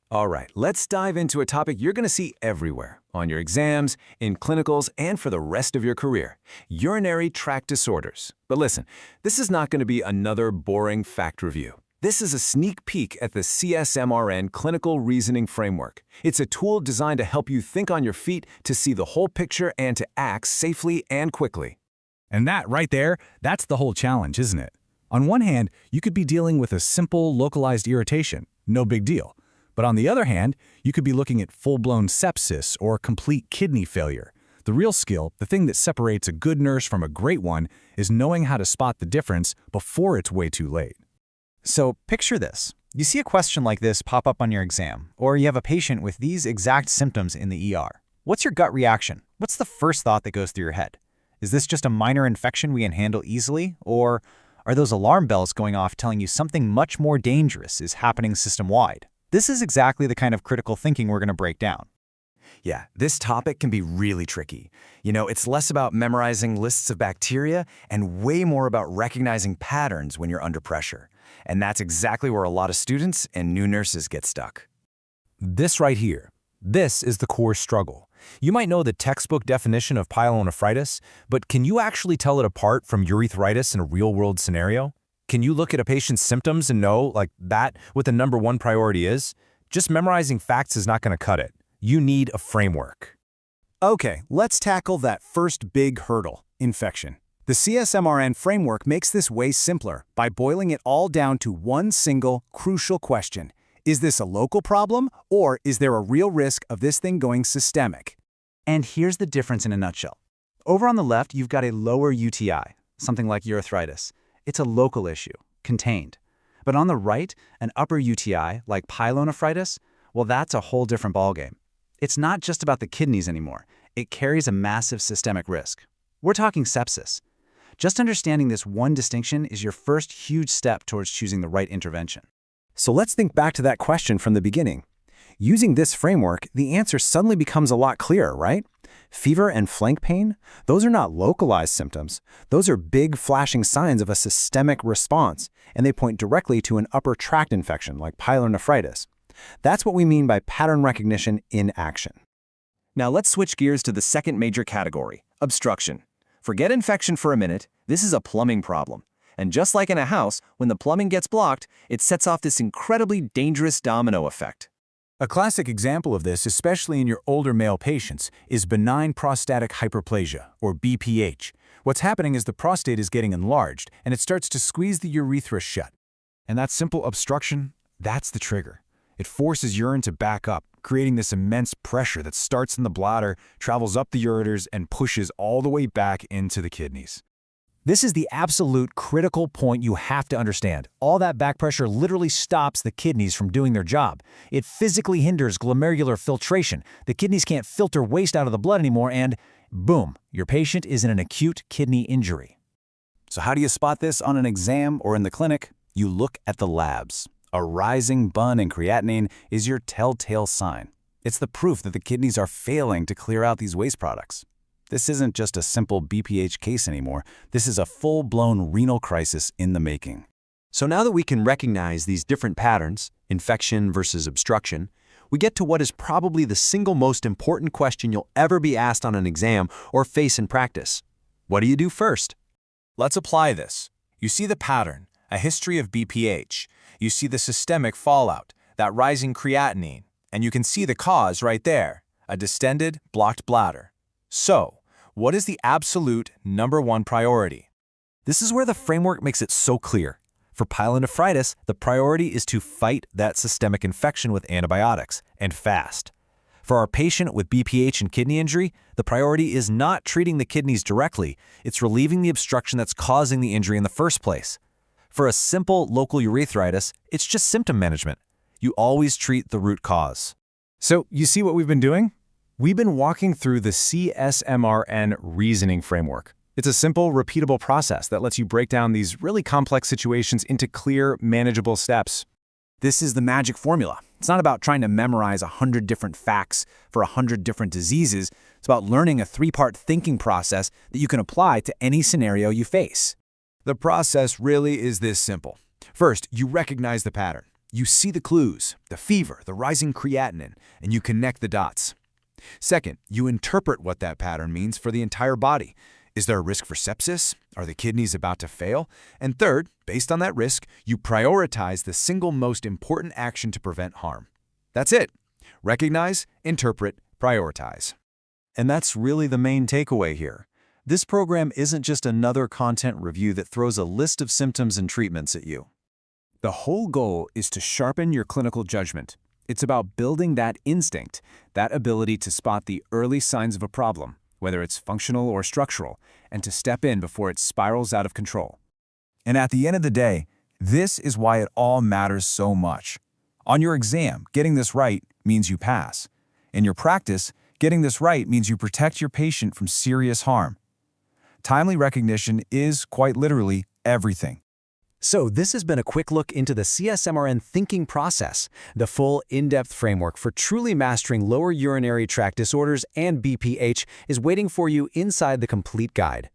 All right, let's dive into a topic you're going to see everywhere, on your exams, in clinicals, and for the rest of your career: urinary tract disorders. But listen, this is not going to be another boring fact review. This is a sneak peek at the CSMRN Clinical Reasoning Framework. It's a tool designed to help you think on your feet, to see the whole picture, and to act safely and quickly. And that right there, that's the whole challenge, isn't it? On one hand, you could be dealing with a simple localized irritation, no big deal. But on the other hand, you could be looking at full-blown sepsis or complete kidney failure. The real skill, the thing that separates a good nurse from a great one, is knowing how to spot the difference before it's way too late. So picture this. You see a question like this pop up on your exam, or you have a patient with these exact symptoms in the ER. What's your gut reaction? What's the first thought that goes through your head? Is this just a minor infection we can handle easily, or are those alarm bells going off telling you something much more dangerous is happening system-wide? This is exactly the kind of critical thinking we're going to break down. Yeah, this topic can be really tricky. It's less about memorizing lists of bacteria and way more about recognizing patterns when you're under pressure. And that's exactly where a lot of students and new nurses get stuck. This right here, this is the core struggle. You might know the textbook definition of pyelonephritis, but can you actually tell it apart from urethritis in a real-world scenario? Can you look at a patient's symptoms and know, like that, what the number one priority is? Just memorizing facts is not going to cut it. You need a framework. Okay, let's tackle that first big hurdle, infection. The CSMRN framework makes this way simpler by boiling it all down to one single, crucial question. Is this a local problem, or is there a real risk of this thing going systemic? And here's the difference in a nutshell. Over on the left, you've got a lower UTI, something like urethritis. It's a local issue, contained. But on the right, an upper UTI, like pyelonephritis, well, that's a whole different ballgame. It's not just about the kidneys anymore. It carries a massive systemic risk. We're talking sepsis. Just understanding this one distinction is your first huge step towards choosing the right intervention. So let's think back to that question from the beginning. Using this framework, the answer suddenly becomes a lot clearer, right? Fever and flank pain, those are not localized symptoms. Those are big flashing signs of a systemic response, and they point directly to an upper tract infection like pyelonephritis. That's what we mean by pattern recognition in action. Now let's switch gears to the second major category, obstruction. Forget infection for a minute. This is a plumbing problem. And just like in a house, when the plumbing gets blocked, it sets off this incredibly dangerous domino effect. A classic example of this, especially in your older male patients, is benign prostatic hyperplasia, or BPH. What's happening is the prostate is getting enlarged, and it starts to squeeze the urethra shut. And that simple obstruction, that's the trigger. It forces urine to back up, creating this immense pressure that starts in the bladder, travels up the ureters, and pushes all the way back into the kidneys. This is the absolute critical point you have to understand. All that back pressure literally stops the kidneys from doing their job. It physically hinders glomerular filtration. The kidneys can't filter waste out of the blood anymore, and boom, your patient is in an acute kidney injury. So how do you spot this on an exam or in the clinic? You look at the labs. A rising bun in creatinine is your telltale sign. It's the proof that the kidneys are failing to clear out these waste products. This isn't just a simple BPH case anymore. This is a full-blown renal crisis in the making. So now that we can recognize these different patterns, infection versus obstruction, we get to what is probably the single most important question you'll ever be asked on an exam or face in practice. What do you do first? Let's apply this. You see the pattern, a history of BPH. You see the systemic fallout, that rising creatinine, and you can see the cause right there, a distended, blocked bladder. So, what is the absolute number one priority? This is where the framework makes it so clear. For pyelonephritis, the priority is to fight that systemic infection with antibiotics, and fast. For our patient with BPH and kidney injury, the priority is not treating the kidneys directly, it's relieving the obstruction that's causing the injury in the first place. For a simple local urethritis, it's just symptom management. You always treat the root cause. So, you see what we've been doing? We've been walking through the CSMRN reasoning framework. It's a simple, repeatable process that lets you break down these really complex situations into clear, manageable steps. This is the magic formula. It's not about trying to memorize 100 different facts for 100 different diseases. It's about learning a three-part thinking process that you can apply to any scenario you face. The process really is this simple. First, you recognize the pattern. You see the clues, the fever, the rising creatinine, and you connect the dots. Second, you interpret what that pattern means for the entire body. Is there a risk for sepsis? Are the kidneys about to fail? And third, based on that risk, you prioritize the single most important action to prevent harm. That's it. Recognize, interpret, prioritize. And that's really the main takeaway here. This program isn't just another content review that throws a list of symptoms and treatments at you. The whole goal is to sharpen your clinical judgment. It's about building that instinct, that ability to spot the early signs of a problem, whether it's functional or structural, and to step in before it spirals out of control. And at the end of the day, this is why it all matters so much. On your exam, getting this right means you pass. In your practice, getting this right means you protect your patient from serious harm. Timely recognition is, quite literally, everything. So this has been a quick look into the CSMRN thinking process, the full in-depth framework for truly mastering lower urinary tract disorders and BPH is waiting for you inside the complete guide.